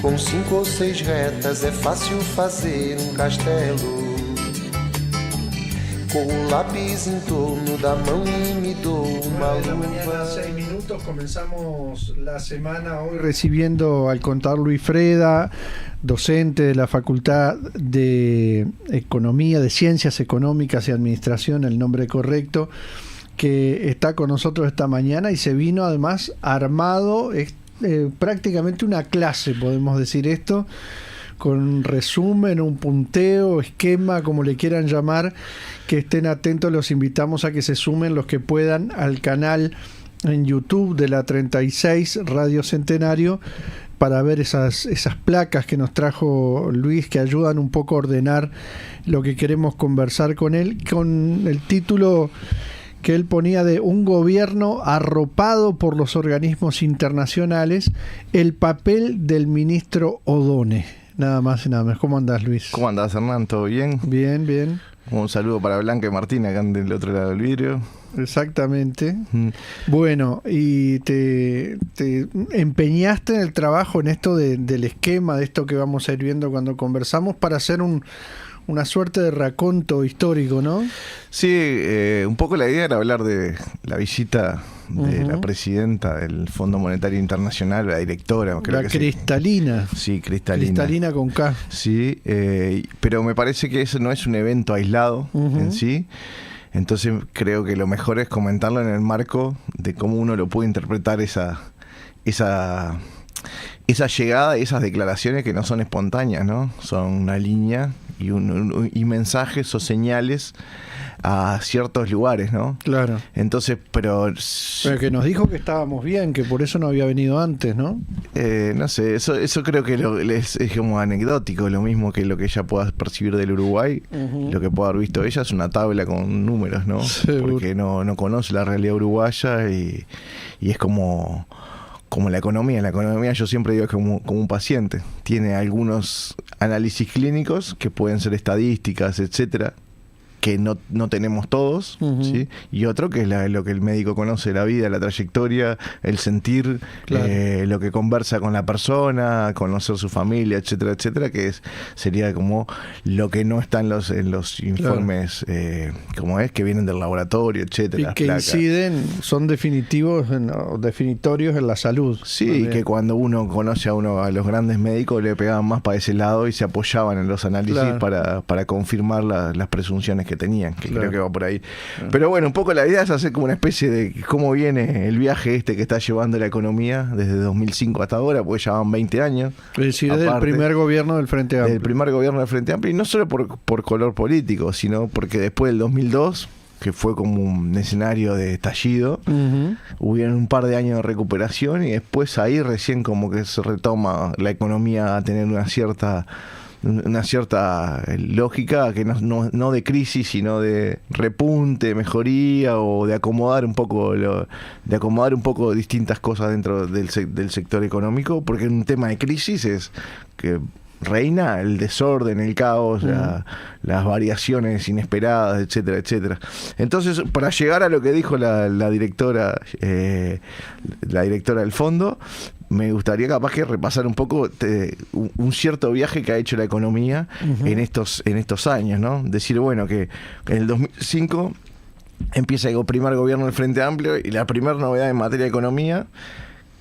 Com 5 ou 6 retas é fácil fazer castelo. Com o lápis em torno da mão e me dou uma luva. 6 minutos, comenzamos la semana hoy recibiendo al contador Luis Freda, docente de la Facultad de Economía, de Ciencias Económicas y Administración, el nombre correcto, que está con nosotros esta mañana y se vino además armado, prácticamente una clase, podemos decir esto, con un resumen, un punteo, esquema, como le quieran llamar, que estén atentos, los invitamos a que se sumen los que puedan al canal en YouTube de la 36 Radio Centenario para ver esas placas que nos trajo Luis, que ayudan un poco a ordenar lo que queremos conversar con él, con el título que él ponía de Un gobierno arropado por los organismos internacionales, el papel del ministro Odone. Nada más y nada menos. ¿Cómo andás, Luis? ¿Cómo andás, Hernán? ¿Todo bien? Bien, bien. Un saludo para Blanca y Martina, que andan del otro lado del vidrio. Exactamente. Bueno, y te empeñaste en el trabajo, en esto del esquema, de esto que vamos a ir viendo cuando conversamos, para hacer una suerte de raconto histórico, ¿no? Sí, un poco la idea era hablar de la visita de la presidenta del Fondo Monetario Internacional, la directora. Creo la que Cristalina. Sí, Cristalina. Cristalina con K. Sí, pero me parece que eso no es un evento aislado en sí. Entonces creo que lo mejor es comentarlo en el marco de cómo uno lo puede interpretar esa llegada y esas declaraciones que no son espontáneas, ¿no? Son una línea y mensajes o señales a ciertos lugares, ¿no? Claro. Entonces, pero que nos dijo que estábamos bien, que por eso no había venido antes, ¿no? No sé, eso creo que es como anecdótico, lo mismo que lo que ella pueda percibir del Uruguay, lo que pueda haber visto ella es una tabla con números, ¿no? Seguro. Porque no conoce la realidad uruguaya y es como la economía. La economía, yo siempre digo, es como un paciente. Tiene algunos análisis clínicos que pueden ser estadísticas, etcétera, que no tenemos todos, ¿sí? Y otro que es lo que el médico conoce, la vida, la trayectoria, el sentir, claro. Lo que conversa con la persona, conocer su familia, etcétera, etcétera, que sería como lo que no está en los informes, claro. Que vienen del laboratorio, etcétera. Y que inciden, son definitorios en la salud. Sí, también. Que cuando uno conoce a los grandes médicos le pegaban más para ese lado y se apoyaban en los análisis, claro, para confirmar las presunciones que tenían, que claro, creo que va por ahí. Claro. Pero bueno, un poco la idea es hacer como una especie de cómo viene el viaje que está llevando la economía desde 2005 hasta ahora, porque ya van 20 años. Es decir, desde el primer gobierno del Frente Amplio. Del primer gobierno del Frente Amplio, y no solo por color político, sino porque después del 2002, que fue como un escenario de estallido, hubieron un par de años de recuperación y después ahí recién como que se retoma la economía a tener una cierta lógica, que no de crisis, sino de repunte, mejoría, o de acomodar un poco distintas cosas dentro del sector económico, porque un tema de crisis es que reina el desorden, el caos, las variaciones inesperadas, etcétera, etcétera. Entonces, para llegar a lo que dijo la directora del fondo, me gustaría capaz que repasar un poco un cierto viaje que ha hecho la economía en estos años, ¿no? Decir, bueno, que en el 2005 empieza el primer gobierno del Frente Amplio y la primera novedad en materia de economía,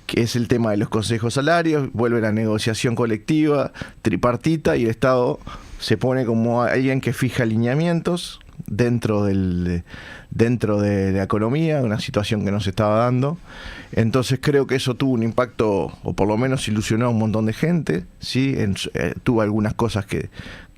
que es el tema de los consejos salarios, vuelve la negociación colectiva, tripartita, y el Estado se pone como alguien que fija alineamientos dentro de la economía, una situación que no se estaba dando. Entonces creo que eso tuvo un impacto, o por lo menos ilusionó a un montón de gente, ¿sí? Tuvo algunas cosas que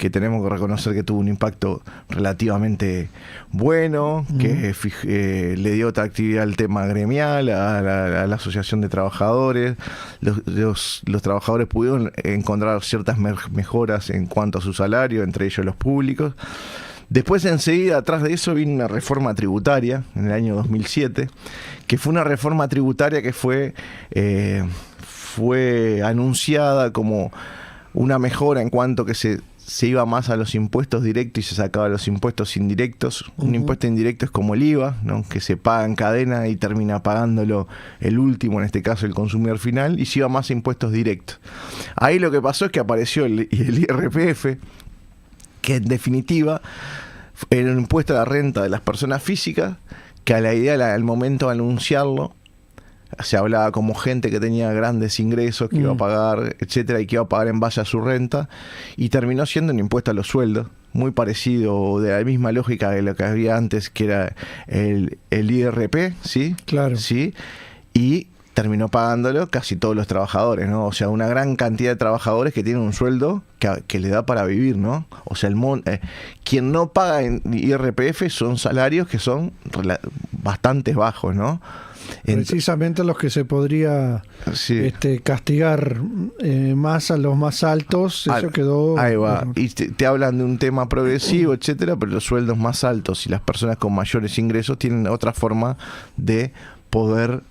tenemos que reconocer que tuvo un impacto relativamente bueno, que le dio otra actividad al tema gremial, a la asociación de trabajadores. Los trabajadores pudieron encontrar ciertas mejoras en cuanto a su salario, entre ellos los públicos. Después, enseguida, atrás de eso, vino una reforma tributaria en el año 2007, que fue una reforma tributaria que fue anunciada como una mejora en cuanto que se iba más a los impuestos directos y se sacaba los impuestos indirectos. Un impuesto indirecto es como el IVA, ¿no? Que se paga en cadena y termina pagándolo el último, en este caso el consumidor final, y se iba más a impuestos directos. Ahí lo que pasó es que apareció el IRPF, que en definitiva era un impuesto a la renta de las personas físicas, que a la idea, al momento de anunciarlo, se hablaba como gente que tenía grandes ingresos, que iba a pagar, etcétera, y que iba a pagar en base a su renta, y terminó siendo un impuesto a los sueldos, muy parecido, de la misma lógica de lo que había antes, que era el IRP, ¿sí? Claro. ¿Sí? Y terminó pagándolo casi todos los trabajadores, ¿no? O sea, una gran cantidad de trabajadores que tienen un sueldo que le da para vivir, ¿no? O sea, quien no paga en IRPF son salarios que son bastante bajos, ¿no? Precisamente los que se podría castigar más a los más altos, eso quedó... Ahí va, y te hablan de un tema progresivo, etcétera, pero los sueldos más altos y las personas con mayores ingresos tienen otra forma de poder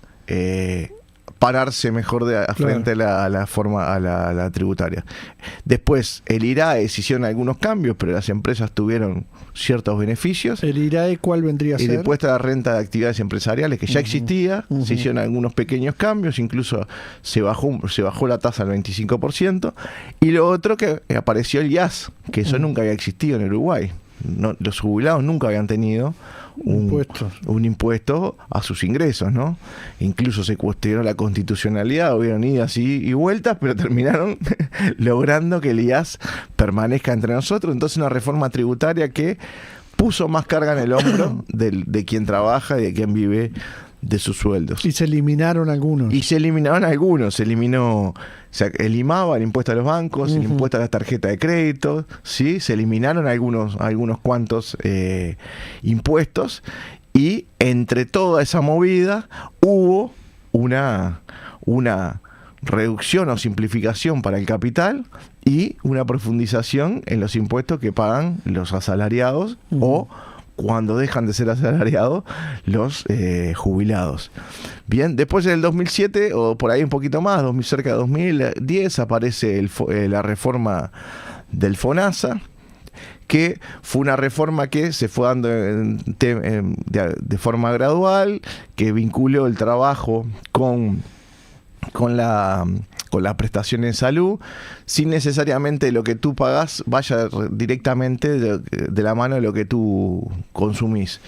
pararse mejor frente a la tributaria. Después, el IRAE hicieron algunos cambios, pero las empresas tuvieron ciertos beneficios. ¿El IRAE cuál vendría a ser? El impuesto a la renta de actividades empresariales, que ya existía, se hicieron algunos pequeños cambios, incluso se bajó la tasa al 25%, y lo otro que apareció el IAS, que eso nunca había existido en Uruguay. No, los jubilados nunca habían tenido un impuesto a sus ingresos, ¿no? Incluso se cuestionó la constitucionalidad, hubieron idas y vueltas, pero terminaron logrando que el IAS permanezca entre nosotros. Entonces, una reforma tributaria que puso más carga en el hombro de quien trabaja y de quien vive de sus sueldos. Y se eliminaron algunos. Se eliminó el IMABA, el impuesto a los bancos, el impuesto a las tarjetas de crédito, ¿sí? Se eliminaron algunos cuantos impuestos, y entre toda esa movida hubo una reducción o simplificación para el capital y una profundización en los impuestos que pagan los asalariados o, cuando dejan de ser asalariados, los jubilados. Bien, después en el 2007, o por ahí un poquito más, cerca de 2010, aparece la reforma del FONASA, que fue una reforma que se fue dando de forma gradual, que vinculó el trabajo con las prestaciones de salud, sin necesariamente lo que tú pagas vaya directamente de la mano de lo que tú consumís.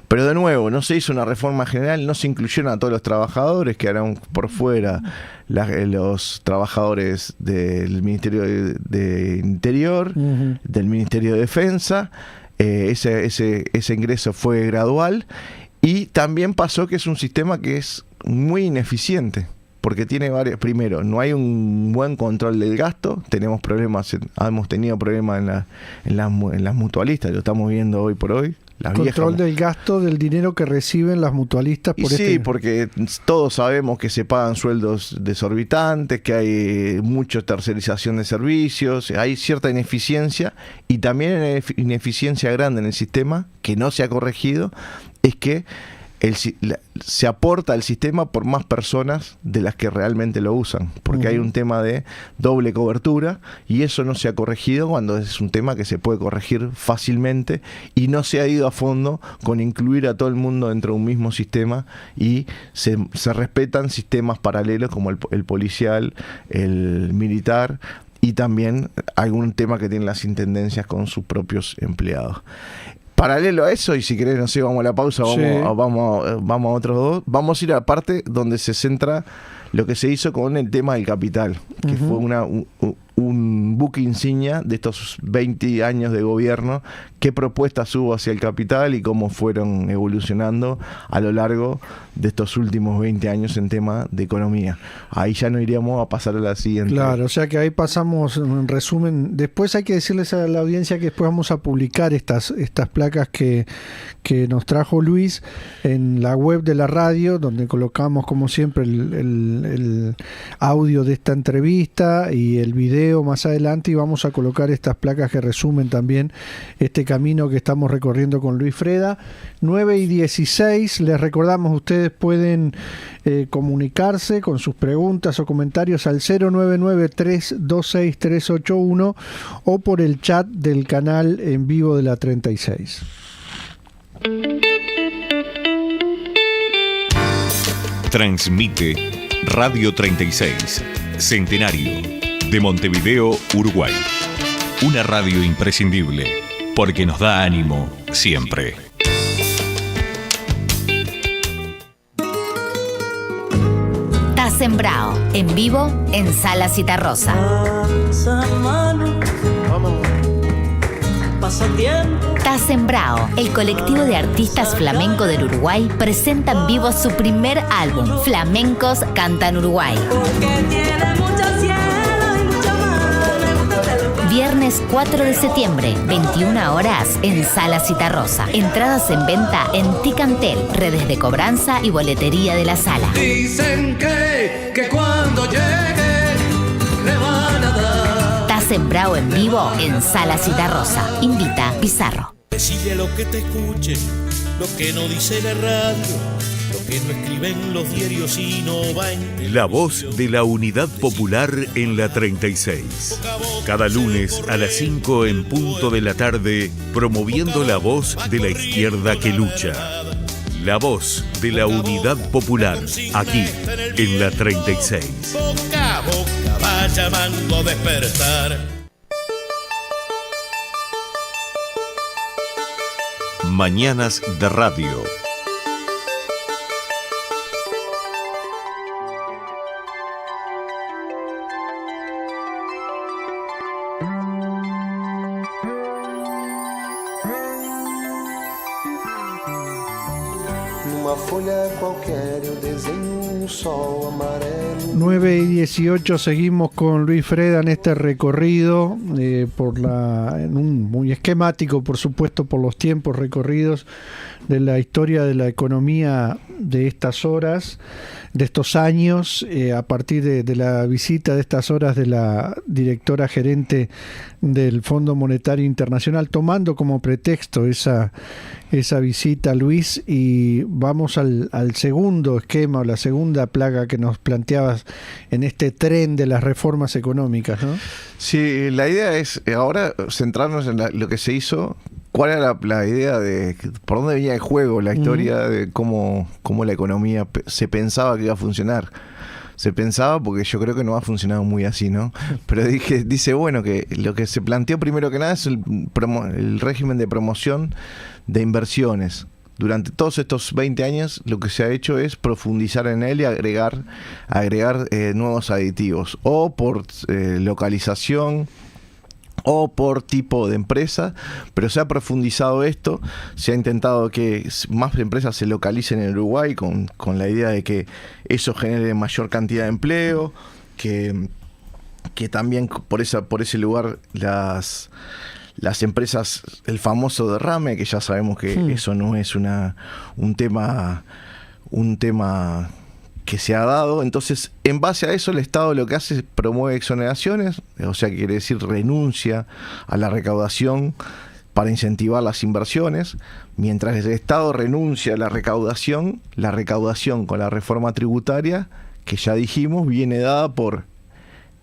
Pero de nuevo, no se hizo una reforma general, no se incluyeron a todos los trabajadores, quedaron por fuera los trabajadores del Ministerio de Interior, del Ministerio de Defensa. Ese ingreso fue gradual, y también pasó que es un sistema que es muy ineficiente, porque tiene primero, no hay un buen control del gasto, hemos tenido problemas en las mutualistas, lo estamos viendo hoy por hoy. Control del gasto del dinero que reciben las mutualistas por Sí, porque todos sabemos que se pagan sueldos desorbitantes, que hay mucha tercerización de servicios, hay cierta ineficiencia, y también una ineficiencia grande en el sistema que no se ha corregido, es que se aporta al sistema por más personas de las que realmente lo usan, porque hay un tema de doble cobertura, y eso no se ha corregido cuando es un tema que se puede corregir fácilmente, y no se ha ido a fondo con incluir a todo el mundo dentro de un mismo sistema, y se respetan sistemas paralelos como el policial, el militar, y también algún tema que tienen las intendencias con sus propios empleados. Paralelo a eso, y si querés, no sé, vamos a la pausa, vamos a otros dos. Vamos a ir a la parte donde se centra lo que se hizo con el tema del capital, que fue un buque insignia de estos 20 años de gobierno. Qué propuestas hubo hacia el capital y cómo fueron evolucionando a lo largo de estos últimos 20 años en tema de economía. Ahí ya no iríamos a pasar a la siguiente. Claro, o sea que ahí pasamos en resumen. Después hay que decirles a la audiencia que después vamos a publicar estas placas que nos trajo Luis en la web de la radio, donde colocamos como siempre el audio de esta entrevista y el video más adelante, y vamos a colocar estas placas que resumen también este camino que estamos recorriendo con Luis Freda. 9:16, les recordamos, ustedes pueden comunicarse con sus preguntas o comentarios al 099-326-381 o por el chat del canal en vivo de la 36. Transmite Radio 36, Centenario, de Montevideo, Uruguay. Una radio imprescindible, porque nos da ánimo siempre. Sembrao, en vivo en Sala Citarrosa. Sembrao, el colectivo de artistas flamenco del Uruguay, presenta en vivo su primer álbum, Flamencos Cantan Uruguay. Viernes 4 de septiembre, 21 horas, en Sala Citarrosa. Entradas en venta en Ticantel, redes de cobranza y boletería de la sala. Dicen que cuando llegue le van a dar. Sembrao en vivo en Sala Citarrosa. Invita Pizarro. Decile lo que te escuche, lo que no dice la radio, lo que no escriben los diarios y no va en... La voz de la Unidad Popular en la 36. Cada lunes a las 5 en punto de la tarde, promoviendo la voz de la izquierda que lucha. La voz de la Unidad Popular, aquí en la 36. Boca a boca va llamando a despertar. Mañanas de Radio. Numa folha qualquer eu desenho sol amarelo. 9:18, seguimos con Luis Freda en este recorrido, muy esquemático, por supuesto, por los tiempos recorridos de la historia de la economía de estas horas, de estos años, a partir de la visita de estas horas de la directora gerente del Fondo Monetario Internacional, tomando como pretexto esa visita, Luis, y vamos al segundo esquema, o la segunda plaga que nos planteabas en este tren de las reformas económicas, ¿no? Sí, la idea es ahora centrarnos en lo que se hizo. ¿Cuál era la idea de por dónde venía el juego, la historia de cómo la economía se pensaba que iba a funcionar? Se pensaba, porque yo creo que no ha funcionado muy así, ¿no? Pero dice, bueno, que lo que se planteó primero que nada es el régimen de promoción de inversiones. Durante todos estos 20 años lo que se ha hecho es profundizar en él y agregar nuevos aditivos, o por localización, o por tipo de empresa, pero se ha profundizado esto, se ha intentado que más empresas se localicen en Uruguay con la idea de que eso genere mayor cantidad de empleo, que también por ese lugar las empresas, el famoso derrame, que ya sabemos que eso no es un tema que se ha dado. Entonces, en base a eso, el Estado lo que hace es promueve exoneraciones, o sea, quiere decir renuncia a la recaudación para incentivar las inversiones. Mientras el Estado renuncia a la recaudación con la reforma tributaria, que ya dijimos, viene dada por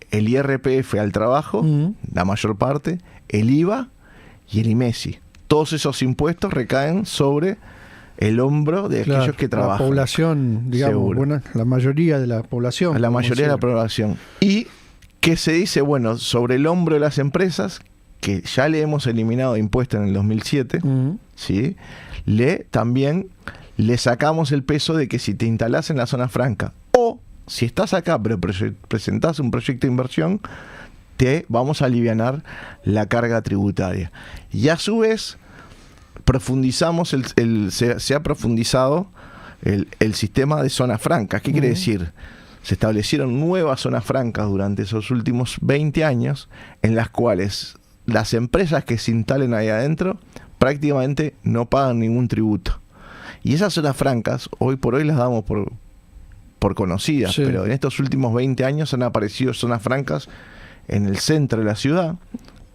el IRPF al trabajo, la mayor parte, el IVA y el IMESI. Todos esos impuestos recaen sobre el hombro de aquellos que trabajan. La población, digamos, la mayoría de la población. La mayoría de la población. Y que se dice, bueno, sobre el hombro de las empresas, que ya le hemos eliminado impuestos en el 2007, ¿sí? También le sacamos el peso de que si te instalás en la zona franca, o si estás acá pero presentás un proyecto de inversión, te vamos a alivianar la carga tributaria. Y a su vez profundizamos se ha profundizado el sistema de zonas francas. ¿Qué quiere decir? Se establecieron nuevas zonas francas durante esos últimos 20 años, en las cuales las empresas que se instalen ahí adentro prácticamente no pagan ningún tributo. Y esas zonas francas, hoy por hoy las damos por conocidas, sí, pero en estos últimos 20 años han aparecido zonas francas en el centro de la ciudad,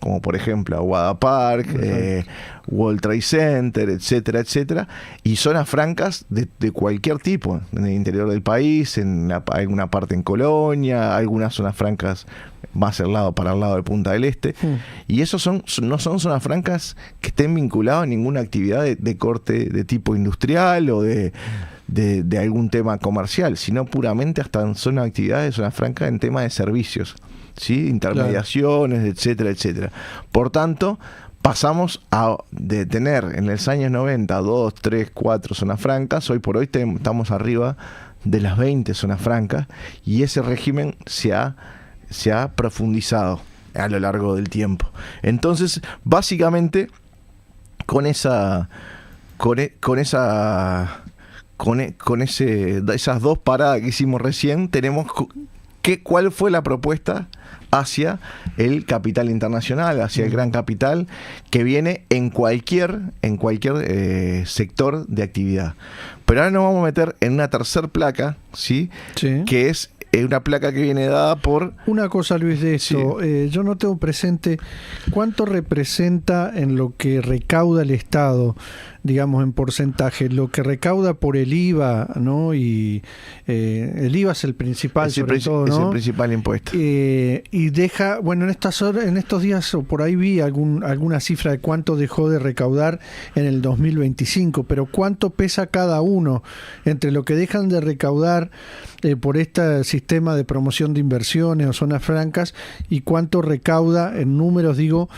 como por ejemplo Aguada Park, World Trade Center, etcétera, etcétera, y zonas francas de cualquier tipo, en el interior del país, en alguna parte en Colonia, algunas zonas francas más para el lado de Punta del Este, y esos no son zonas francas que estén vinculadas a ninguna actividad de corte de tipo industrial o de algún tema comercial, sino puramente hasta son actividades de zona franca en tema de servicios. ¿sí? Intermediaciones, etcétera, etcétera. Por tanto, pasamos de tener en los años 90 2, 3, 4 zonas francas, hoy por hoy estamos arriba de las 20 zonas francas, y ese régimen se ha profundizado a lo largo del tiempo. Entonces, básicamente, con esas dos paradas que hicimos recién, tenemos cuál fue la propuesta hacia el capital internacional, hacia el gran capital que viene en cualquier sector de actividad. Pero ahora nos vamos a meter en una tercer placa, ¿sí? Sí. Que es una placa que viene dada por... Una cosa, Luis, de esto. Sí. Yo no tengo presente cuánto representa en lo que recauda el Estado, digamos en porcentaje, lo que recauda por el IVA, ¿no? Y el IVA es el principal, sobre todo, ¿no? Es el principal impuesto. Y deja, bueno, en estos días o por ahí vi alguna cifra de cuánto dejó de recaudar en el 2025, pero cuánto pesa cada uno entre lo que dejan de recaudar por este sistema de promoción de inversiones o zonas francas, y cuánto recauda en números, digo,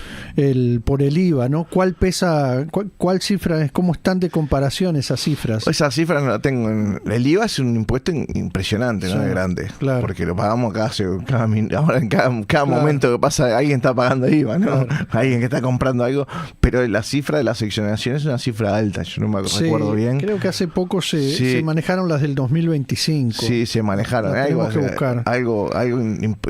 por el IVA, ¿no? ¿Cuál pesa, cuál cifra es? ¿Cómo están de comparación esas cifras? Esa cifra no la tengo. El IVA es un impuesto impresionante, ¿no? Sí, Es grande. claro. Porque lo pagamos ahora en cada momento que pasa, alguien está pagando IVA, ¿no? Claro. Alguien que está comprando algo. Pero la cifra de la seccionación es una cifra alta. Yo no me recuerdo bien. Creo que hace poco se manejaron las del 2025. Sí, se manejaron. Algo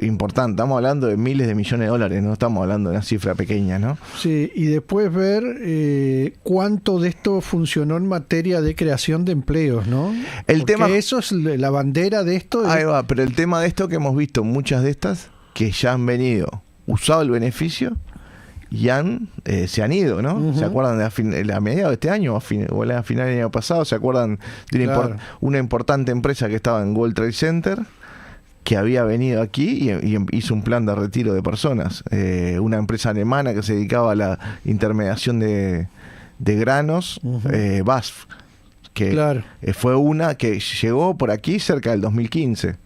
importante. Estamos hablando de miles de millones de dólares, no estamos hablando de una cifra pequeña, ¿no? Sí, y después ver cuánto de esto funcionó en materia de creación de empleos, ¿no? Porque eso es la bandera de esto. Ahí va, pero el tema de esto que hemos visto, muchas de estas que ya han venido, usado el beneficio y se han ido, ¿no? Uh-huh. ¿Se acuerdan a mediados de este año o a final del año pasado? ¿Se acuerdan de una importante empresa que estaba en World Trade Center, que había venido aquí y hizo un plan de retiro de personas? Una empresa alemana que se dedicaba a la intermediación de granos, uh-huh. BASF, que fue una que llegó por aquí cerca del 2015,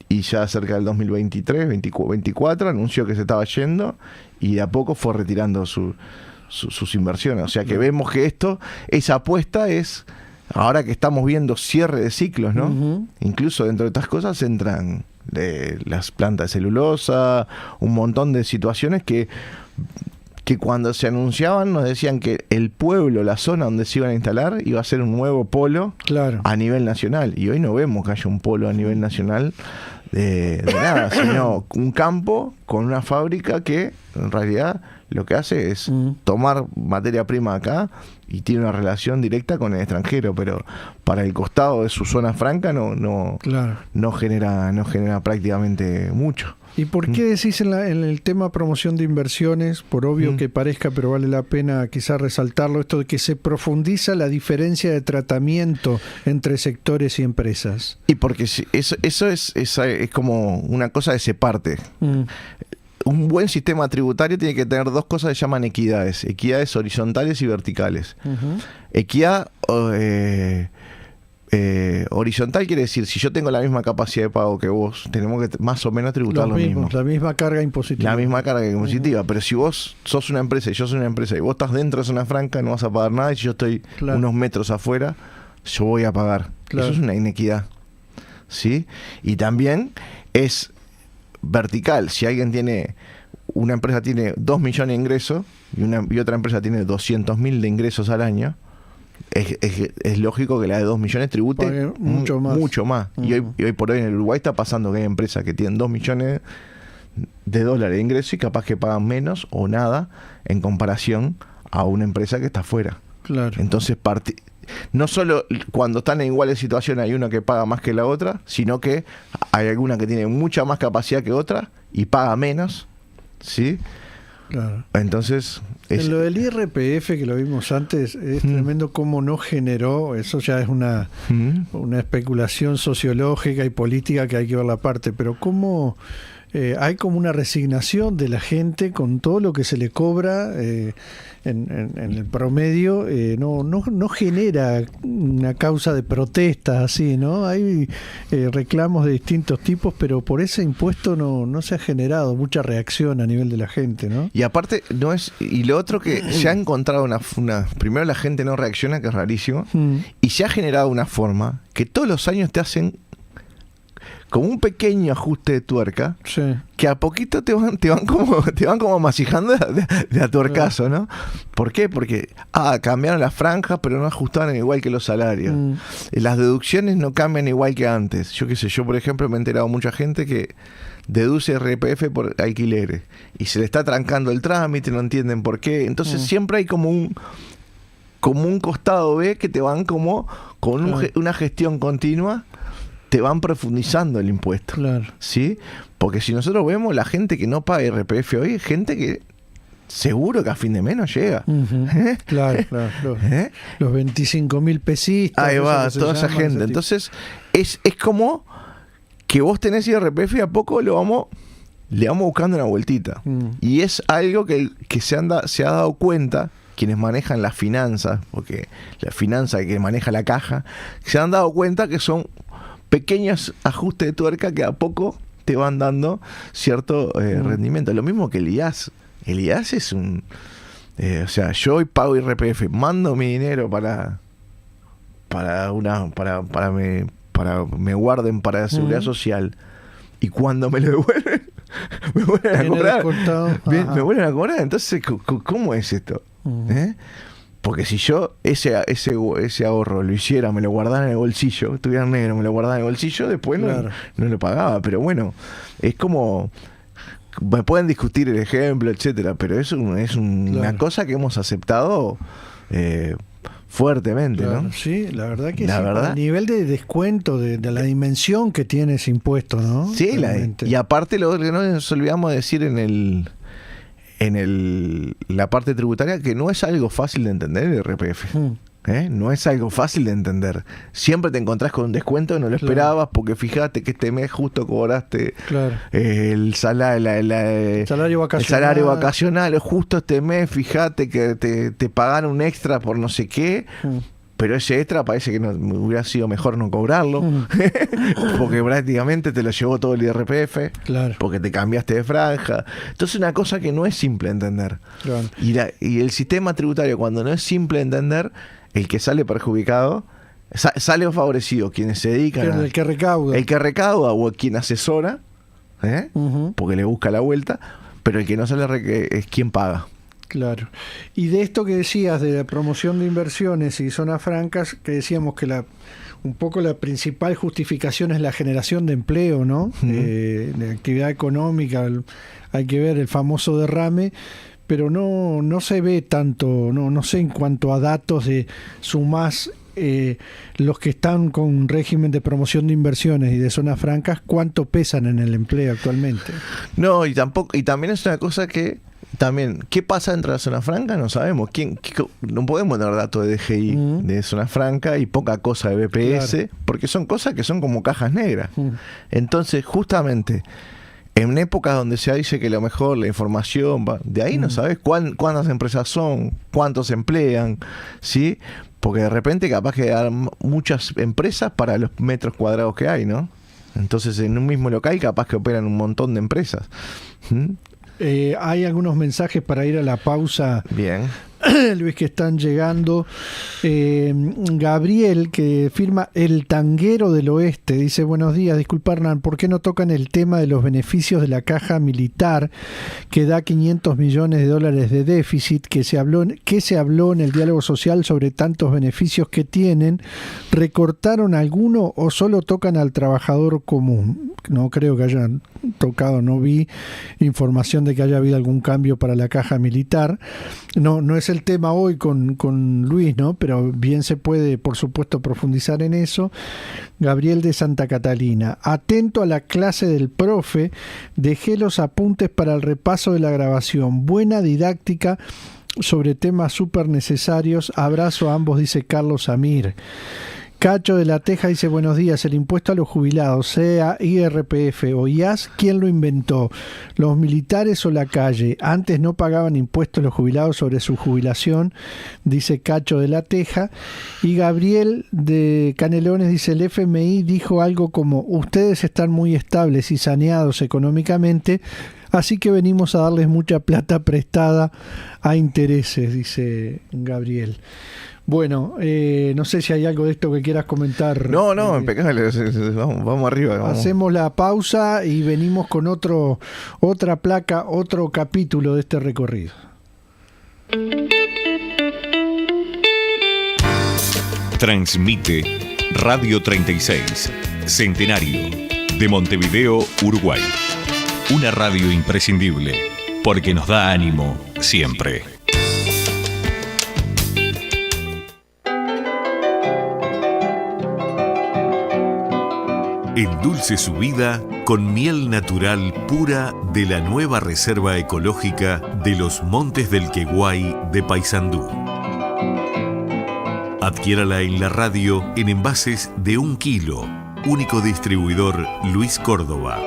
y ya cerca del 2023, 24, anunció que se estaba yendo, y de a poco fue retirando sus inversiones. O sea que vemos que esa apuesta es, ahora que estamos viendo cierre de ciclos, ¿no? Uh-huh. Incluso dentro de estas cosas entran las plantas de celulosa, un montón de situaciones que cuando se anunciaban nos decían que el pueblo, la zona donde se iban a instalar, iba a ser un nuevo polo a nivel nacional. Y hoy no vemos que haya un polo a nivel nacional de nada, sino un campo con una fábrica que en realidad lo que hace es tomar materia prima acá y tiene una relación directa con el extranjero, pero para el costado de su zona franca no genera prácticamente mucho. ¿Y por qué decís en el tema promoción de inversiones, por obvio que parezca, pero vale la pena quizás resaltarlo, esto de que se profundiza la diferencia de tratamiento entre sectores y empresas? Y porque eso es como una cosa que se parte. Un buen sistema tributario tiene que tener dos cosas que se llaman equidades horizontales y verticales. Uh-huh. Equidad horizontal quiere decir, si yo tengo la misma capacidad de pago que vos, tenemos que más o menos tributar lo mismo. La misma carga impositiva. La misma carga impositiva, pero si vos sos una empresa y yo soy una empresa y vos estás dentro de zona franca, no vas a pagar nada, y si yo estoy unos metros afuera, yo voy a pagar. Eso es una inequidad, ¿sí? Y también es vertical. Si una empresa tiene 2 millones de ingresos y otra empresa tiene 200.000 de ingresos al año, es lógico que la de 2 millones tribute mucho más. Uh-huh. Y hoy por hoy en el Uruguay está pasando que hay empresas que tienen 2 millones de dólares de ingresos y capaz que pagan menos o nada en comparación a una empresa que está afuera. Claro. Entonces, no solo cuando están en iguales situaciones hay una que paga más que la otra, sino que hay alguna que tiene mucha más capacidad que otra y paga menos, ¿sí? Claro. Entonces, en lo del IRPF, que lo vimos antes, es tremendo cómo no generó, eso ya es una especulación sociológica y política que hay que ver la parte, pero cómo hay como una resignación de la gente con todo lo que se le cobra en el promedio. No genera una causa de protesta así, ¿no? Hay reclamos de distintos tipos, pero por ese impuesto no se ha generado mucha reacción a nivel de la gente, ¿no? Y aparte, y lo otro que se ha encontrado primero la gente no reacciona, que es rarísimo, y se ha generado una forma que todos los años te hacen como un pequeño ajuste de tuerca, sí, que a poquito te van como masijando de a tuercazo, ¿no? ¿Por qué? Porque cambiaron las franjas, pero no ajustaban igual que los salarios. Las deducciones no cambian igual que antes. Yo qué sé, yo por ejemplo me he enterado mucha gente que deduce RPF por alquileres y se le está trancando el trámite, no entienden por qué. Entonces siempre hay como un costado B que te van como con una gestión continua, te van profundizando el impuesto. Claro. ¿Sí? Porque si nosotros vemos la gente que no paga RPF hoy, es gente que seguro que a fin de mes no llega. Claro. Los 25.000 pesistas. Ahí va, toda esa gente. Entonces, es como que vos tenés IRPF y a poco le vamos buscando una vueltita. Y es algo que se ha dado cuenta quienes manejan las finanzas, porque la finanza que maneja la caja, se han dado cuenta que son pequeños ajustes de tuerca que a poco te van dando cierto rendimiento. Lo mismo que el IAS. El IAS es o sea, yo hoy pago IRPF, mando mi dinero para me guarden para la seguridad social, y cuando me lo devuelven me vuelven a cobrar. Me vuelven a cobrar. Entonces, ¿cómo es esto? Porque si yo ese ahorro lo hiciera, me lo guardara en el bolsillo, estuviera negro, me lo guardara en el bolsillo, después no lo pagaba. Pero bueno, es como, me pueden discutir el ejemplo, etcétera, pero es una cosa que hemos aceptado fuertemente, ¿no? Sí, la verdad que sí. A nivel de descuento, de la dimensión que tiene ese impuesto, ¿no? Sí, y aparte lo que no nos olvidamos de decir en la parte tributaria, que no es algo fácil de entender el RPF. No es algo fácil de entender. Siempre te encontrás con un descuento que no lo esperabas, porque fíjate que este mes justo cobraste el salario vacacional, justo este mes, fíjate que te pagaron un extra por no sé qué. Pero ese extra parece que hubiera sido mejor no cobrarlo, porque prácticamente te lo llevó todo el IRPF, porque te cambiaste de franja. Entonces, una cosa que no es simple de entender. Y el sistema tributario, cuando no es simple de entender, el que sale perjudicado, sale favorecido quienes se dedican el que recauda o quien asesora, porque le busca la vuelta, pero el que no sale es quien paga. Claro. Y de esto que decías, de la promoción de inversiones y zonas francas, que decíamos que un poco la principal justificación es la generación de empleo, ¿no? De actividad económica, hay que ver el famoso derrame, pero no se ve tanto, no sé en cuanto a datos de sumás los que están con régimen de promoción de inversiones y de zonas francas, ¿cuánto pesan en el empleo actualmente? No, y también es una cosa que ¿qué pasa entre la zona franca? No sabemos. No podemos tener datos de DGI de zona franca y poca cosa de BPS, porque son cosas que son como cajas negras. Entonces, justamente, en épocas donde se dice que lo mejor, la información, de ahí no sabes cuántas empresas son, cuántos emplean, ¿sí? Porque de repente capaz que hay muchas empresas para los metros cuadrados que hay, ¿no? Entonces, en un mismo local capaz que operan un montón de empresas. Hay algunos mensajes para ir a la pausa. Bien. Luis, que están llegando. Gabriel, que firma El Tanguero del Oeste, dice: buenos días, disculpa Hernán, ¿por qué no tocan el tema de los beneficios de la caja militar que da 500 millones de dólares de déficit, que se habló en el diálogo social sobre tantos beneficios que tienen? ¿Recortaron alguno o solo tocan al trabajador común? No creo que hayan tocado, no vi información de que haya habido algún cambio para la caja militar. No es el tema hoy con Luis, ¿no? Pero bien se puede, por supuesto, profundizar en eso. Gabriel de Santa Catalina: atento a la clase del profe, dejé los apuntes para el repaso de la grabación. Buena didáctica sobre temas súper necesarios. Abrazo a ambos, dice Carlos Amir. Cacho de La Teja dice: buenos días, el impuesto a los jubilados, sea IRPF o IAS, ¿quién lo inventó? ¿Los militares o la calle? Antes no pagaban impuestos los jubilados sobre su jubilación, dice Cacho de La Teja. Y Gabriel de Canelones dice: el FMI dijo algo como: ustedes están muy estables y saneados económicamente, así que venimos a darles mucha plata prestada a intereses, dice Gabriel. Bueno, no sé si hay algo de esto que quieras comentar. No, impecable. Vamos arriba. Vamos. Hacemos la pausa y venimos con otra placa, otro capítulo de este recorrido. Transmite Radio 36, Centenario, de Montevideo, Uruguay. Una radio imprescindible, porque nos da ánimo siempre. Endulce su vida con miel natural pura de la nueva reserva ecológica de los Montes del Queguay de Paysandú. Adquiérala en la radio en envases de 1 kilo. Único distribuidor Luis Córdoba.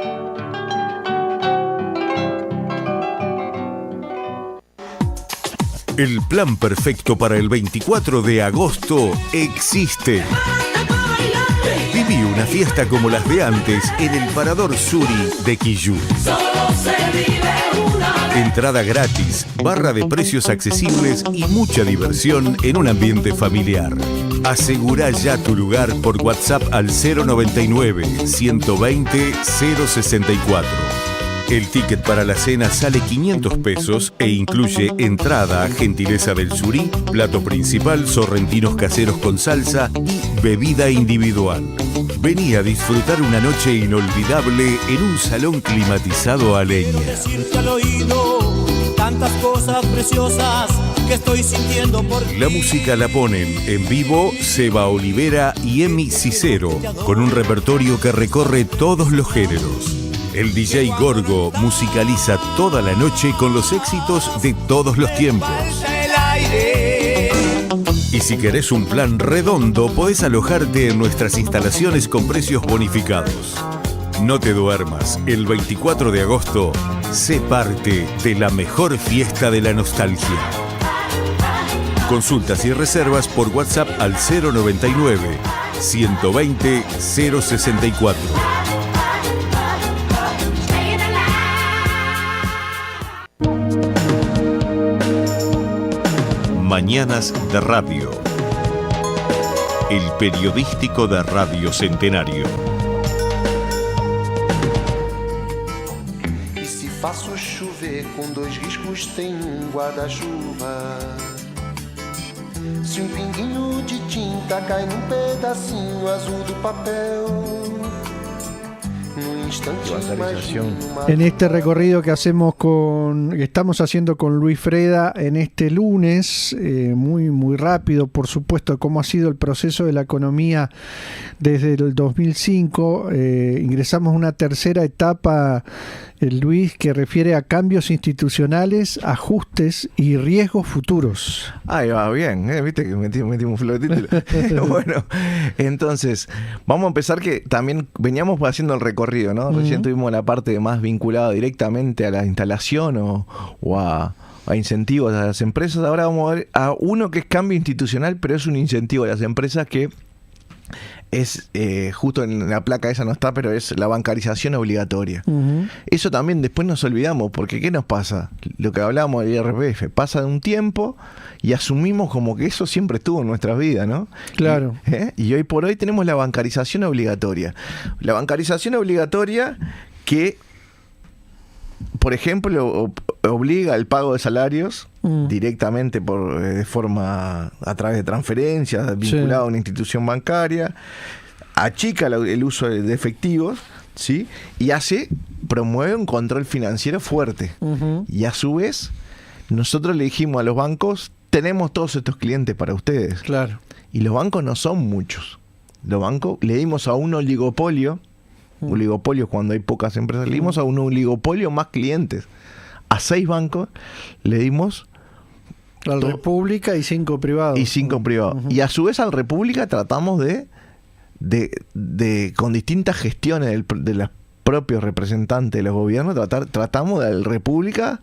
El plan perfecto para el 24 de agosto existe. Viví una fiesta como las de antes en el Parador Suri de Quillú. Entrada gratis, barra de precios accesibles y mucha diversión en un ambiente familiar. Asegura ya tu lugar por WhatsApp al 099-120-064. El ticket para la cena sale 500 pesos e incluye entrada, gentileza del Surí, plato principal, sorrentinos caseros con salsa y bebida individual. Vení a disfrutar una noche inolvidable en un salón climatizado a leña. Decirte al oído tantas cosas preciosas que estoy sintiendo por ti. La música la ponen en vivo Seba Olivera y Emi Cicero, con un repertorio que recorre todos los géneros. El DJ Gorgo musicaliza toda la noche con los éxitos de todos los tiempos. Y si querés un plan redondo, podés alojarte en nuestras instalaciones con precios bonificados. No te duermas, el 24 de agosto, sé parte de la mejor fiesta de la nostalgia. Consultas y reservas por WhatsApp al 099-120-064. Mañanas de Radio. El periodístico de Radio Centenario. E se faço chover com 2 riscos tem guarda-chuva. Se pinguinho de tinta cai num pedacinho azul do papel. En este recorrido que estamos haciendo con Luis Freda en este lunes, muy rápido, por supuesto, cómo ha sido el proceso de la economía desde el 2005, ingresamos a una tercera etapa, Luis, que refiere a cambios institucionales, ajustes y riesgos futuros. Ahí va, bien, viste que metimos un flotito. Bueno, entonces, vamos a empezar que también veníamos haciendo el recorrido, ¿no? Recién tuvimos la parte más vinculada directamente a la instalación o a incentivos a las empresas. Ahora vamos a ver a uno que es cambio institucional, pero es un incentivo a las empresas que es, justo en la placa esa no está, pero es la bancarización obligatoria. Eso también después nos olvidamos, porque ¿qué nos pasa? Lo que hablábamos del IRPF, pasa un tiempo y asumimos como que eso siempre estuvo en nuestras vidas, ¿no? Claro. Y hoy por hoy tenemos la bancarización obligatoria. La bancarización obligatoria que, por ejemplo, obliga al pago de salarios directamente de forma a través de transferencias vinculado a una institución bancaria, achica el uso de efectivos, ¿sí? Y promueve un control financiero fuerte. Y a su vez, nosotros le dijimos a los bancos: tenemos todos estos clientes para ustedes. Claro. Y los bancos no son muchos. Los bancos le dimos a un oligopolio. Oligopolio cuando hay pocas empresas. Le dimos a un oligopolio más clientes. A 6 bancos le dimos al República y 5 privados. Y 5 privados. Y a su vez al República tratamos de con distintas gestiones de los propios representantes de los gobiernos, tratamos de la República,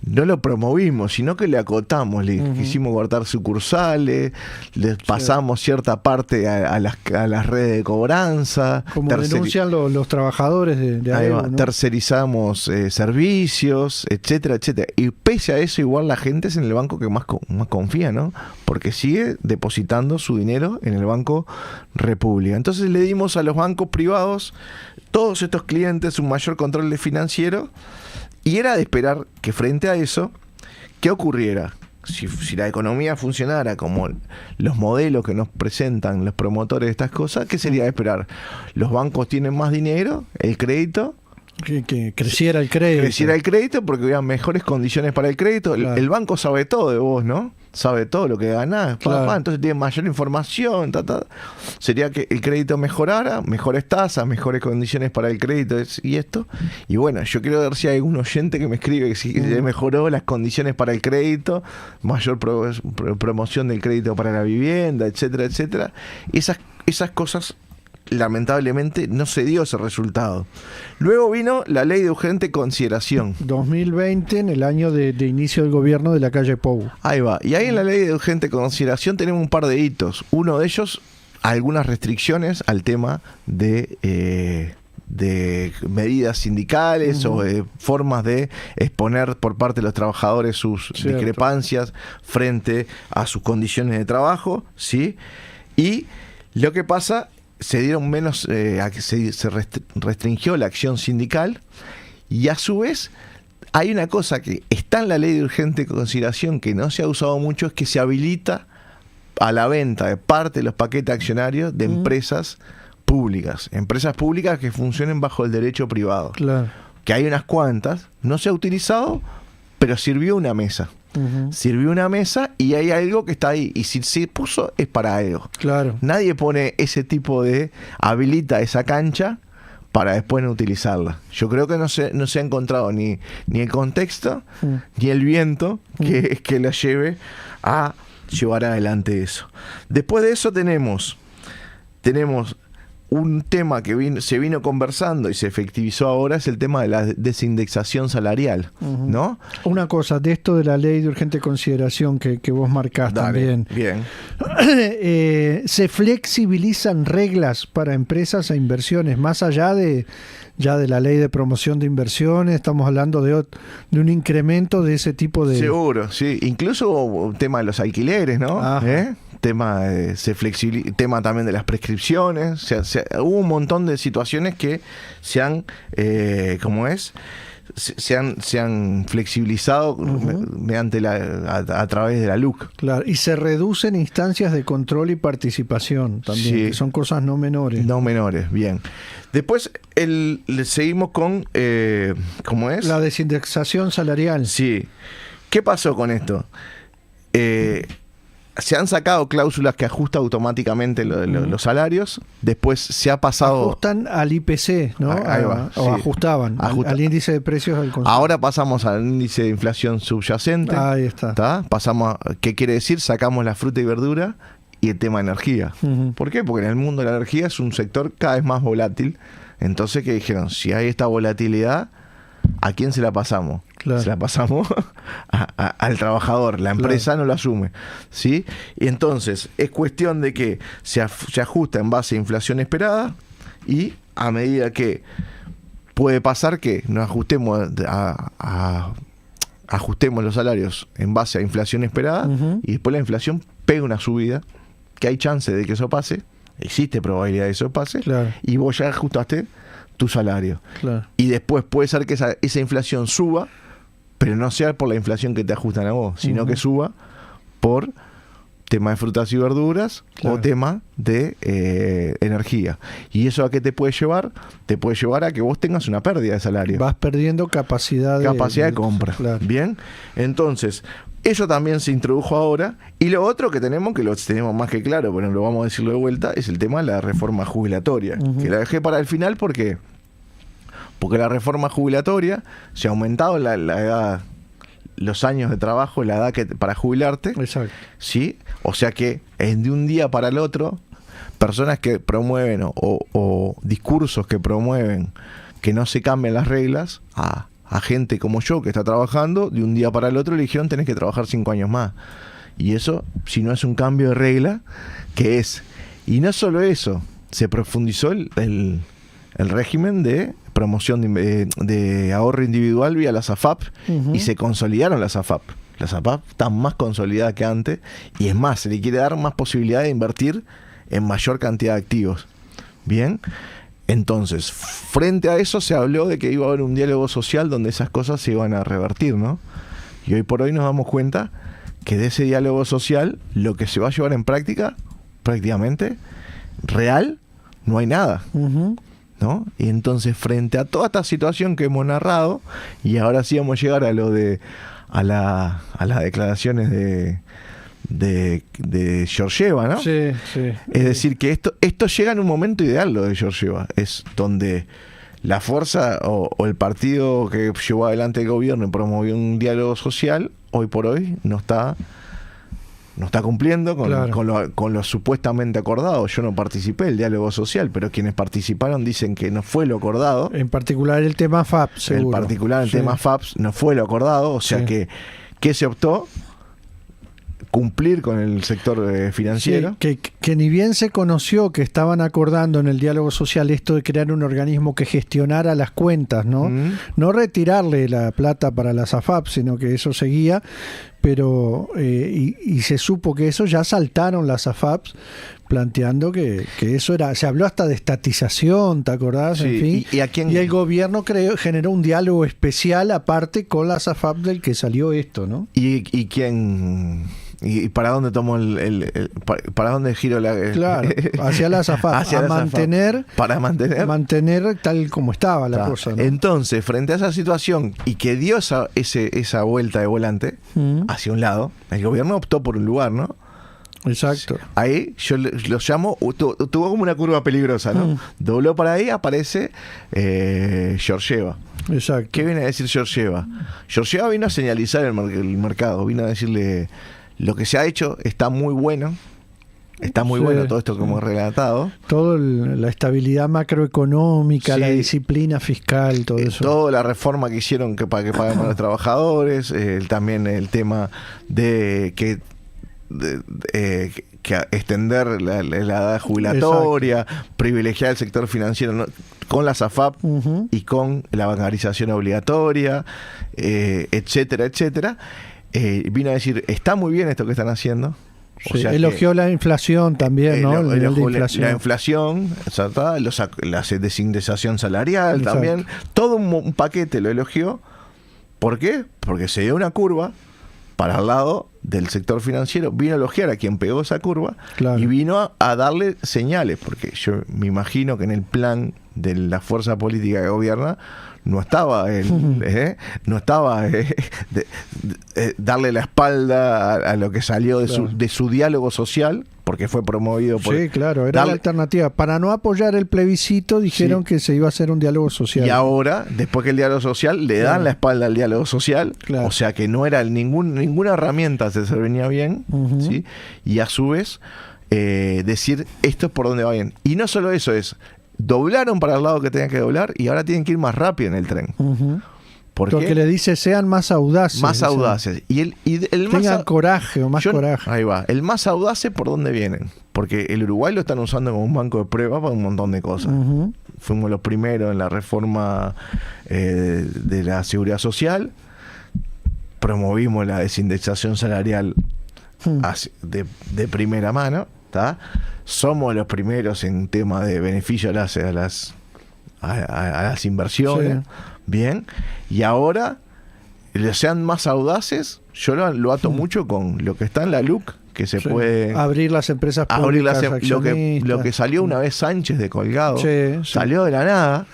no lo promovimos, sino que le acotamos, le quisimos cortar sucursales, le pasamos cierta parte a las redes de cobranza. Como denuncian los trabajadores de AEU, ¿no? Tercerizamos servicios, etcétera, etcétera. Y pese a eso, igual la gente es en el banco que más confía, ¿no? Porque sigue depositando su dinero en el Banco República. Entonces le dimos a los bancos privados, todos estos clientes, un mayor control financiero. Y era de esperar que frente a eso, ¿qué ocurriera? Si la economía funcionara como los modelos que nos presentan los promotores de estas cosas, ¿qué sería de esperar? Los bancos tienen más dinero, el crédito... Que creciera el crédito. Creciera el crédito porque hubiera mejores condiciones para el crédito. Claro. El banco sabe todo de vos, ¿no? Sabe todo lo que ganás. Claro. Entonces tiene mayor información. Sería que el crédito mejorara, mejores tasas, mejores condiciones para el crédito y esto. Y bueno, yo quiero ver si hay algún oyente que me escribe que si mejoró las condiciones para el crédito, mayor promoción del crédito para la vivienda, etcétera, etcétera. Esas cosas... lamentablemente no se dio ese resultado. Luego vino la ley de urgente consideración. 2020, en el año de inicio del gobierno de la calle Pou. Ahí va. Y ahí en la ley de urgente consideración tenemos un par de hitos. Uno de ellos, algunas restricciones al tema de medidas sindicales o de formas de exponer por parte de los trabajadores sus discrepancias frente a sus condiciones de trabajo, ¿sí? Y lo que pasa... se dieron menos, se restringió la acción sindical, y a su vez hay una cosa que está en la ley de urgente consideración que no se ha usado mucho, es que se habilita a la venta de parte de los paquetes accionarios de empresas públicas que funcionen bajo el derecho privado. Claro. Que hay unas cuantas, no se ha utilizado, pero sirvió una mesa. Sirvió una mesa y hay algo que está ahí, y si se puso es para algo. Claro. Nadie pone ese tipo de habilita esa cancha para después no utilizarla. Yo creo que no se ha encontrado ni el contexto ni el viento que la lleve a llevar adelante eso. Después de eso tenemos un tema que se vino conversando y se efectivizó ahora, es el tema de la desindexación salarial, ¿no? Una cosa, de esto de la ley de urgente consideración que vos marcás. Dale, también. Bien. Se flexibilizan reglas para empresas e inversiones, más allá de la ley de promoción de inversiones. Estamos hablando de un incremento de ese tipo de... Seguro, sí. Incluso tema de los alquileres, ¿no? Tema tema también de las prescripciones. Hubo un montón de situaciones que se han se han flexibilizado mediante a través de la LUC. Claro, y se reducen instancias de control y participación también, que son cosas no menores. No menores, bien. Después seguimos con ¿cómo es? La desindexación salarial. Sí. ¿Qué pasó con esto? Se han sacado cláusulas que ajustan automáticamente los salarios. Después se ha pasado... Ajustan al IPC, ¿no? Ahí va, o ajustaban al índice de precios del consumo. Ahora pasamos al índice de inflación subyacente. Ahí está. Pasamos ¿qué quiere decir? Sacamos la fruta y verdura y el tema de energía. ¿Por qué? Porque en el mundo de la energía es un sector cada vez más volátil. Entonces, ¿qué dijeron? Si hay esta volatilidad, ¿a quién se la pasamos? Claro. Se la pasamos al trabajador, la empresa no lo asume, ¿sí? Y entonces es cuestión de que se ajusta en base a inflación esperada, y a medida que puede pasar que nos ajustemos los salarios en base a inflación esperada, y después la inflación pega una subida, que hay chance de que eso pase, existe probabilidad de que eso pase, y vos ya ajustaste tu salario. Y después puede ser que esa inflación suba, pero no sea por la inflación que te ajustan a vos, sino que suba por tema de frutas y verduras o tema de energía. ¿Y eso a qué te puede llevar? Te puede llevar a que vos tengas una pérdida de salario. Vas perdiendo capacidad de compra. Bien, entonces eso también se introdujo ahora. Y lo otro que tenemos más que claro, pero lo vamos a decirlo de vuelta, es el tema de la reforma jubilatoria, que la dejé para el final. ¿Por qué? Porque la reforma jubilatoria se ha aumentado la edad, los años de trabajo, la edad para jubilarte. Exacto. ¿Sí? O sea que de un día para el otro personas que promueven o discursos que promueven que no se cambien las reglas a gente como yo que está trabajando, de un día para el otro le dijeron tenés que trabajar 5 años más. Y eso, si no es un cambio de regla, ¿qué es? Y no solo eso, se profundizó el régimen de promoción de ahorro individual vía las AFAP, y se consolidaron las AFAP. Las AFAP están más consolidadas que antes, y es más, se le quiere dar más posibilidad de invertir en mayor cantidad de activos. Bien, entonces, frente a eso se habló de que iba a haber un diálogo social donde esas cosas se iban a revertir, ¿no? Y hoy por hoy nos damos cuenta que de ese diálogo social, lo que se va a llevar en práctica, prácticamente, real, no hay nada. ¿No? Y entonces, frente a toda esta situación que hemos narrado, y ahora sí vamos a llegar a lo de a las declaraciones de Georgieva, ¿no? Sí, sí. Es decir, que esto llega en un momento ideal, lo de Georgieva. Es donde la fuerza o el partido que llevó adelante el gobierno y promovió un diálogo social, hoy por hoy no está cumpliendo con lo supuestamente acordado. Yo no participé del diálogo social, pero quienes participaron dicen que no fue lo acordado. En particular el tema FAP, seguro. En particular el tema FAPS no fue lo acordado, o sea que se optó cumplir con el sector financiero. Sí, que ni bien se conoció que estaban acordando en el diálogo social esto de crear un organismo que gestionara las cuentas, ¿no? No retirarle la plata para las AFAP, sino que eso seguía, pero y se supo que eso ya saltaron las AFAPs planteando que eso era, se habló hasta de estatización, ¿te acordás? Sí, en fin, y el gobierno generó un diálogo especial aparte con las AFAP del que salió esto, ¿no? ¿Y quién? ¿Y para dónde tomó para dónde giró la? Claro, hacia las AFAP, para mantener tal como estaba la cosa, ¿no? Entonces, frente a esa situación y que dio esa vuelta de volante hacia un lado, el gobierno optó por un lugar, ¿no? Exacto. Ahí yo lo llamo, tuvo como una curva peligrosa, ¿no? Dobló para ahí, aparece Georgieva. Exacto. ¿Qué viene a decir Georgieva? Georgieva vino a señalizar el mercado, vino a decirle: lo que se ha hecho está muy bueno. Está muy bueno todo esto que hemos relatado. Todo la estabilidad macroeconómica, la disciplina fiscal, todo eso. Toda la reforma que hicieron para que paguen a los trabajadores, también el tema de que extender la edad jubilatoria, privilegiar el sector financiero, ¿no?, con la SAFAP y con la bancarización obligatoria, etcétera, etcétera. Vino a decir, está muy bien esto que están haciendo. O sea, elogió la inflación también, ¿no? Elogió la inflación, la desindexación salarial. Exacto. También, todo un paquete lo elogió. ¿Por qué? Porque se dio una curva para el lado del sector financiero, vino a elogiar a quien pegó esa curva, y vino a darle señales, porque yo me imagino que en el plan de la fuerza política que gobierna no estaba darle la espalda a lo que salió de su diálogo social, porque fue promovido por... Sí, claro, era la alternativa. Para no apoyar el plebiscito dijeron que se iba a hacer un diálogo social. Y ahora, después que el diálogo social, le dan la espalda al diálogo social, o sea que no era ninguna herramienta se venía bien, ¿sí? Y a su vez decir, esto es por donde va bien. Y no solo eso, doblaron para el lado que tenían que doblar y ahora tienen que ir más rápido en el tren. Porque le dice, sean más audaces. Más audaces. Tengan coraje o más coraje. Ahí va. El más audaces, ¿por dónde vienen? Porque el Uruguay lo están usando como un banco de prueba para un montón de cosas. Fuimos los primeros en la reforma de la seguridad social. Promovimos la desindexación salarial de primera mano. ¿Tá? Somos los primeros en tema de beneficio a las inversiones. Bien. Y ahora, sean más audaces. Yo lo ato mucho con lo que está en la LUC, que se puede abrir las empresas públicas, lo que salió una vez Sánchez de colgado, salió de la nada,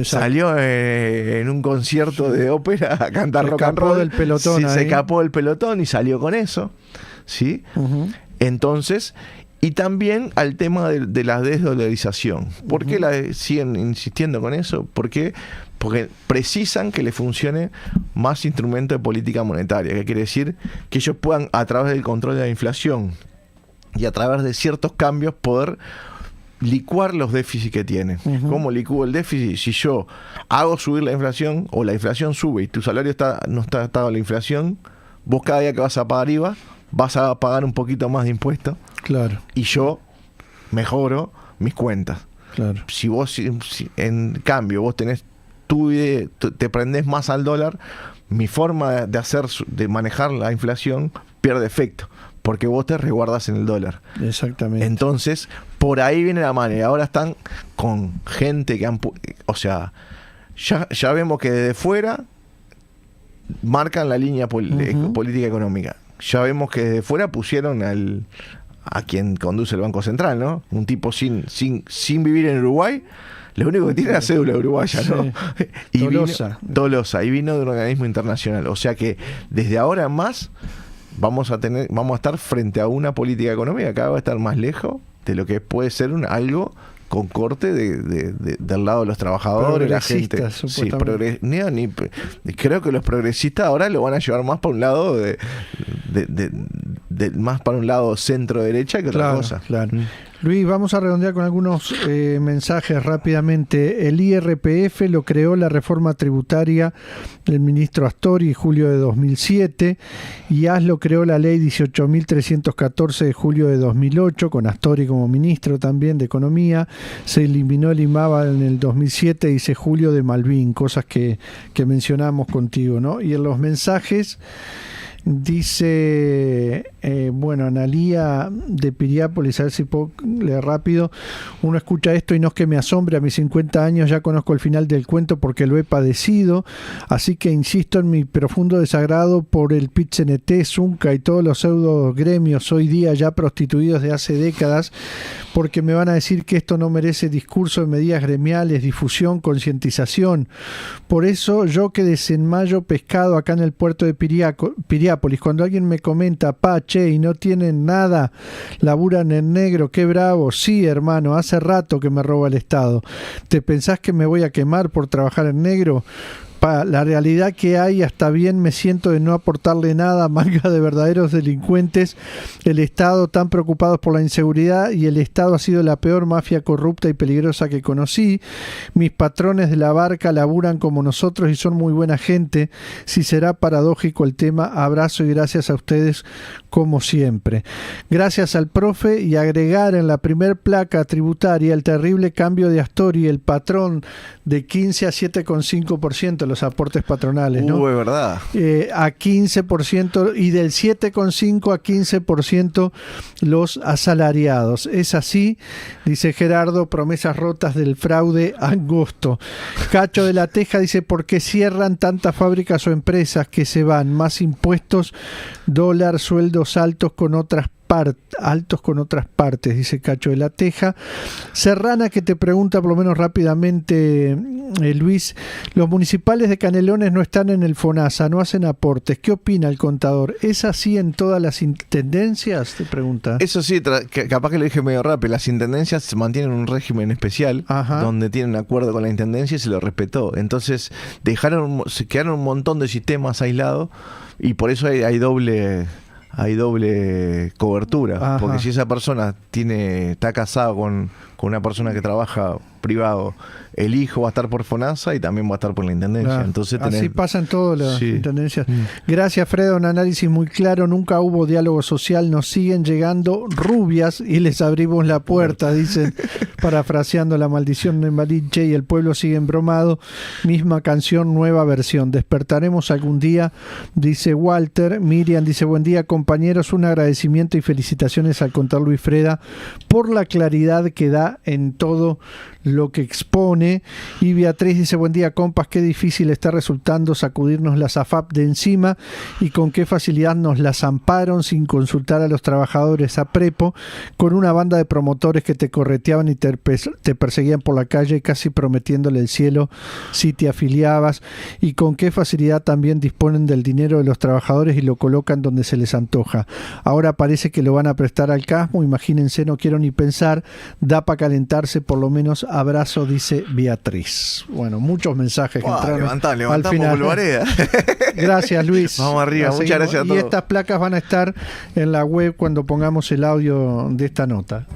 salió en un concierto de ópera a cantar rock and roll, se escapó del pelotón y salió con eso, ¿sí? Entonces, y también al tema de la desdolarización. ¿Por qué siguen insistiendo con eso? Porque precisan que le funcione más instrumento de política monetaria, que quiere decir que ellos puedan, a través del control de la inflación y a través de ciertos cambios poder licuar los déficits que tienen. ¿Cómo licúo el déficit? Si yo hago subir la inflación, o la inflación sube y tu salario no está atado a la inflación, vos cada día que vas a pagar IVA vas a pagar un poquito más de impuestos. Claro. Y yo mejoro mis cuentas. Claro. Si vos, en cambio, vos tenés te prendés más al dólar, mi forma de manejar la inflación pierde efecto, porque vos te resguardas en el dólar. Exactamente. Entonces, por ahí viene la mano, y ahora están con gente que ya vemos que desde fuera marcan la línea política económica. Ya vemos que desde fuera pusieron a quien conduce el Banco Central, ¿no? Un tipo sin vivir en Uruguay, lo único que tiene es la cédula uruguaya, ¿no? Sí. Y Tolosa. Y vino de un organismo internacional. O sea que desde ahora en más vamos a estar frente a una política económica que cada vez va a estar más lejos de lo que puede ser algo con corte del lado de los trabajadores, la gente. Sí, creo que los progresistas ahora lo van a llevar más para un lado más para un lado centro derecha que otra cosa. Claro. Luis, vamos a redondear con algunos mensajes rápidamente. El IRPF lo creó la reforma tributaria del ministro Astori en julio de 2007, y lo creó la ley 18.314 de julio de 2008, con Astori como ministro también de Economía. Se eliminó el IMABA en el 2007, dice Julio de Malvin, cosas que mencionamos contigo, ¿no? Y en los mensajes dice, Analía de Piriápolis, a ver si puedo leer rápido. Uno escucha esto y no es que me asombre, a mis 50 años ya conozco el final del cuento porque lo he padecido, así que insisto en mi profundo desagrado por el PIT-CNT, Zunca y todos los pseudo gremios hoy día ya prostituidos de hace décadas, porque me van a decir que esto no merece discurso de medidas gremiales, difusión, concientización. Por eso yo que desenmayo pescado acá en el puerto de Piriápolis, cuando alguien me comenta, che, y no tienen nada, laburan en negro, qué bravo. Sí, hermano, hace rato que me roba el Estado. ¿Te pensás que me voy a quemar por trabajar en negro? La realidad que hay, hasta bien me siento de no aportarle nada, manga de verdaderos delincuentes, el Estado tan preocupados por la inseguridad, y el Estado ha sido la peor mafia corrupta y peligrosa que conocí. Mis patrones de la barca laburan como nosotros y son muy buena gente. Si será paradójico el tema, abrazo y gracias a ustedes como siempre. Gracias al profe, y agregar en la primer placa tributaria el terrible cambio de Astori, el patrón de 15 a 7,5% los aportes patronales, ¿no? Es verdad. A 15%, y del 7,5 a 15% los asalariados. Es así, dice Gerardo, promesas rotas del fraude angosto. Cacho de la Teja dice, ¿por qué cierran tantas fábricas o empresas que se van? Más impuestos, dólar, sueldos altos con otras partes, dice Cacho de la Teja. Serrana, que te pregunta por lo menos rápidamente, Luis, los municipales de Canelones no están en el FONASA, no hacen aportes. ¿Qué opina el contador? ¿Es así en todas las intendencias? Te pregunta. Eso sí, capaz que lo dije medio rápido. Las intendencias se mantienen un régimen especial, donde tienen acuerdo con la intendencia y se lo respetó. Entonces se quedaron un montón de sistemas aislados, y por eso hay doble cobertura. Porque si esa persona está casado con una persona que trabaja privado, el hijo va a estar por FONASA y también va a estar por la intendencia. Claro. Entonces así pasa en todas las intendencias. Gracias, Fredo, un análisis muy claro. Nunca hubo diálogo social, nos siguen llegando rubias y les abrimos la puerta, dicen, parafraseando La maldición de Malinche, y el pueblo sigue embromado. Misma canción, nueva versión. Despertaremos algún día, dice Walter. Miriam dice, buen día, compañeros, un agradecimiento y felicitaciones al contador Luis Freda por la claridad que da en todo lo que expone. Y Beatriz dice, buen día, compas, qué difícil está resultando sacudirnos las AFAP de encima, y con qué facilidad nos las amparon sin consultar a los trabajadores a prepo, con una banda de promotores que te correteaban y te perseguían por la calle, casi prometiéndole el cielo si te afiliabas, y con qué facilidad también disponen del dinero de los trabajadores y lo colocan donde se les antoja. Ahora parece que lo van a prestar al casmo, imagínense, no quiero ni pensar, da para para calentarse, por lo menos abrazo, dice Beatriz. Bueno, muchos mensajes que entraron Levantá al final. Polvareda. Gracias, Luis. Vamos arriba, muchas gracias a todos. Y estas placas van a estar en la web cuando pongamos el audio de esta nota.